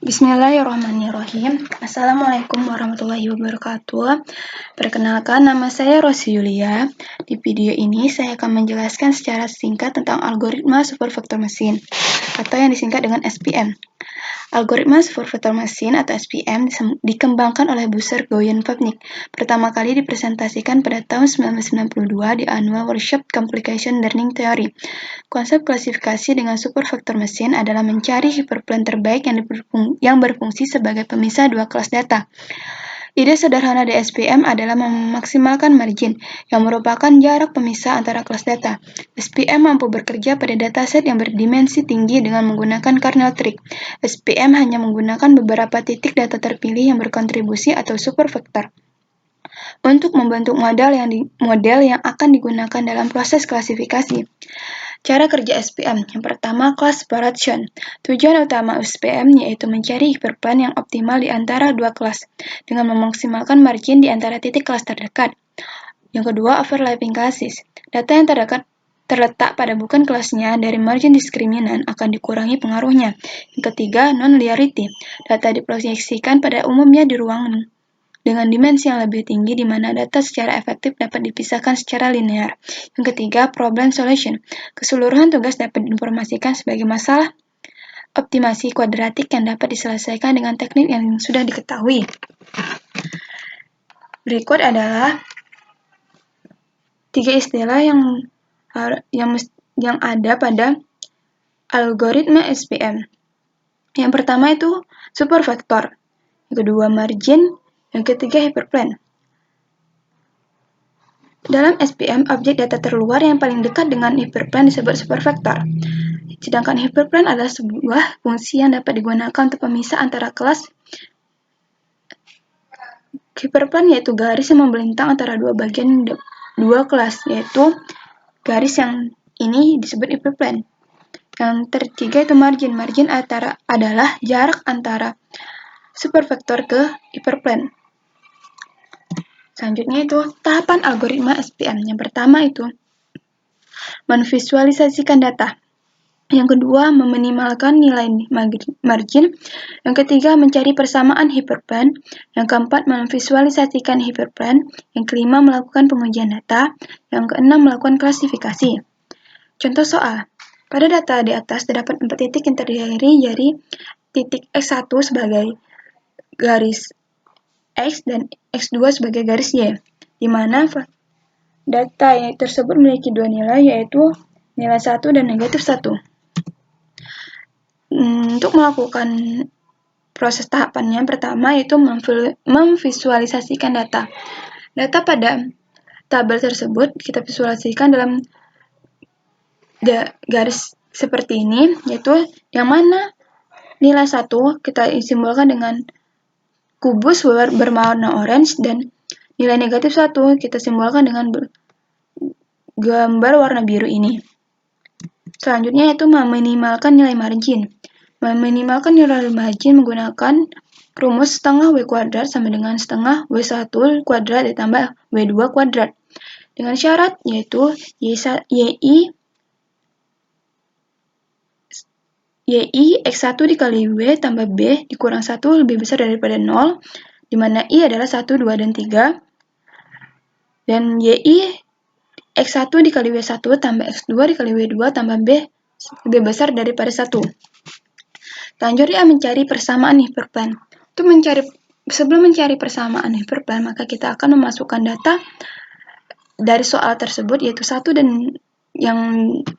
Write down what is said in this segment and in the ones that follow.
Bismillahirrahmanirrahim. Assalamualaikum warahmatullahi wabarakatuh. Perkenalkan, nama saya Rosi Yulia. Di video ini saya akan menjelaskan secara singkat tentang algoritma supervektor mesin atau yang disingkat dengan SPM. Algoritma supervektor mesin atau SPM dikembangkan oleh Buser-Goyen-Vapnik. Pertama kali dipresentasikan pada tahun 1992 di Annual Workshop Complication Learning Theory. Konsep klasifikasi dengan supervektor mesin adalah mencari hiperplane terbaik yang berfungsi sebagai pemisah dua kelas data. Ide sederhana di SPM adalah memaksimalkan margin, yang merupakan jarak pemisah antara kelas data. SPM mampu bekerja pada dataset yang berdimensi tinggi dengan menggunakan kernel trig. SPM hanya menggunakan beberapa titik data terpilih yang berkontribusi atau supervektor untuk membentuk model yang akan digunakan dalam proses klasifikasi. Cara kerja SPM. Yang pertama, class separation. Tujuan utama SPM yaitu mencari hiperplane yang optimal di antara dua kelas dengan memaksimalkan margin di antara titik kelas terdekat. Yang kedua, overlapping classes. Data yang terletak pada bukan kelasnya dari margin diskriminan akan dikurangi pengaruhnya. Yang ketiga, non-linearity. Data diproyeksikan pada umumnya di ruang dengan dimensi yang lebih tinggi di mana data secara efektif dapat dipisahkan secara linear. Yang ketiga, problem solution. Keseluruhan tugas dapat diinformasikan sebagai masalah optimasi kuadratik yang dapat diselesaikan dengan teknik yang sudah diketahui. Berikut adalah 3 istilah yang ada pada algoritma SPM. Yang pertama itu supervektor, yang kedua margin, yang ketiga hiperplane. Dalam SPM, objek data terluar yang paling dekat dengan hiperplane disebut supervektor. Sedangkan hiperplane adalah sebuah fungsi yang dapat digunakan untuk pemisah antara kelas. Hiperplane yaitu garis yang membentang antara dua bagian dua kelas, yaitu garis yang ini disebut hiperplane. Yang ketiga itu margin. Margin adalah jarak antara supervektor ke hiperplane. Selanjutnya itu tahapan algoritma SPM. Yang pertama itu menvisualisasikan data. Yang kedua, meminimalkan nilai margin. Yang ketiga, mencari persamaan hiperplane. Yang keempat, memvisualisasikan hiperplane. Yang kelima, melakukan pengujian data. Yang keenam, melakukan klasifikasi. Contoh soal. Pada data di atas terdapat 4 titik yang terdiri dari titik X1 sebagai garis X dan X2 sebagai garis Y, di mana data tersebut memiliki dua nilai, yaitu nilai 1 dan negatif 1. Untuk melakukan proses tahapannya, pertama yaitu memvisualisasikan data. Data pada tabel tersebut kita visualisasikan dalam garis seperti ini, yaitu yang mana nilai 1 kita simbolkan dengan kubus berwarna orange dan nilai negatif 1 kita simbolkan dengan gambar warna biru ini. Selanjutnya yaitu meminimalkan nilai margin. Meminimalkan nilai margin menggunakan rumus setengah W kuadrat sama dengan setengah W1 kuadrat ditambah W2 kuadrat. Dengan syarat yaitu YI X1 dikali W tambah B dikurang 1 lebih besar daripada 0, di mana I adalah 1, 2, dan 3. Dan YI X1 dikali W1 tambah X2 dikali W2 tambah B lebih besar daripada 1. Selanjutnya mencari persamaan hiperplane. Sebelum mencari persamaan hiperplane, maka kita akan memasukkan data dari soal tersebut, yaitu 1 dan yang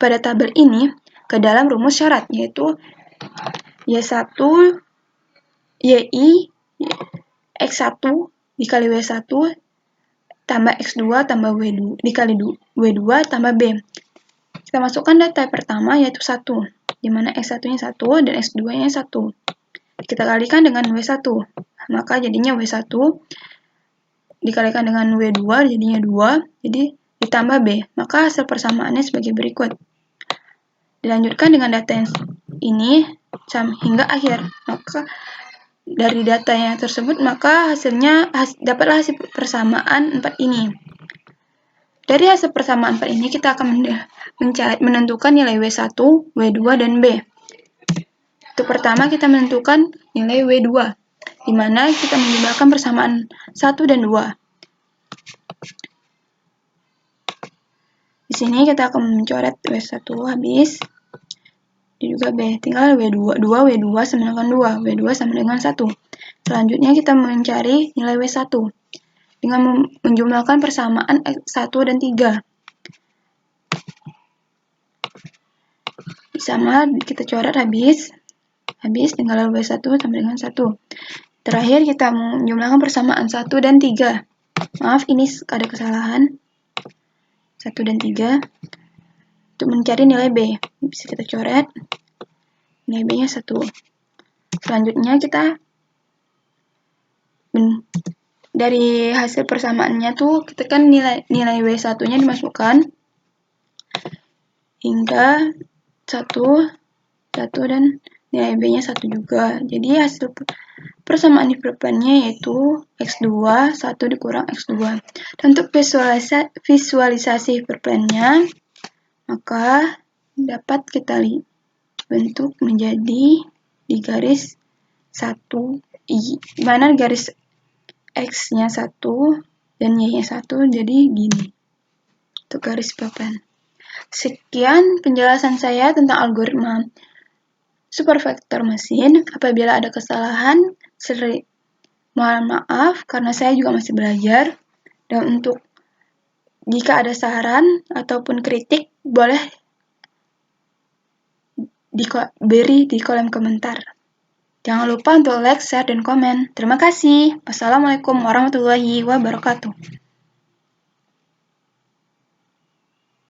pada tabel ini, ke dalam rumus syarat, yaitu Y1 YI X1 dikali W1 tambah X2 tambah W2 dikali W2 tambah B. Kita masukkan data pertama yaitu 1, di mana X1-nya 1 dan X2-nya 1. Kita kalikan dengan W1, maka jadinya W1 dikalikan dengan W2 jadinya 2, jadi ditambah B. Maka hasil persamaannya sebagai berikut. Dilanjutkan dengan data yang ini hingga akhir. Maka dari data yang tersebut, maka dapatlah hasil persamaan 4 ini. Dari hasil persamaan 4 ini, kita akan menentukan nilai W1, W2, dan B. Untuk pertama kita menentukan nilai W2, di mana kita menjumlahkan persamaan 1 dan 2. Di sini kita akan mencoret W1 habis, dan juga B, tinggal W2, W2 sama dengan 2, W2 sama dengan 1. Selanjutnya kita mencari nilai W1 dengan menjumlahkan persamaan X1 dan 3. Sama kita coret habis tinggal W1 sama dengan 1. Terakhir kita menjumlahkan persamaan 1 dan 3. Maaf, ini ada kesalahan. 1 dan 3. Untuk mencari nilai B, bisa kita coret. Nilai B-nya 1. Selanjutnya kita dari hasil persamaannya tuh kita kan nilai W1-nya dimasukkan hingga 1 dan nilai B-nya 1 juga. Jadi hasil persamaan hiperplannya yaitu X2 1 dikurang X2. Dan untuk visualisasi hiperplannya, maka dapat kita bentuk menjadi di garis 1, di mana garis X-nya 1 dan Y-nya 1, jadi gini untuk garis hiperplan. Sekian penjelasan saya tentang algoritma supervektor mesin. Apabila ada kesalahan, mohon maaf karena saya juga masih belajar. Dan untuk jika ada saran ataupun kritik, boleh beri di kolom komentar. Jangan lupa untuk like, share, dan komen. Terima kasih. Wassalamualaikum warahmatullahi wabarakatuh.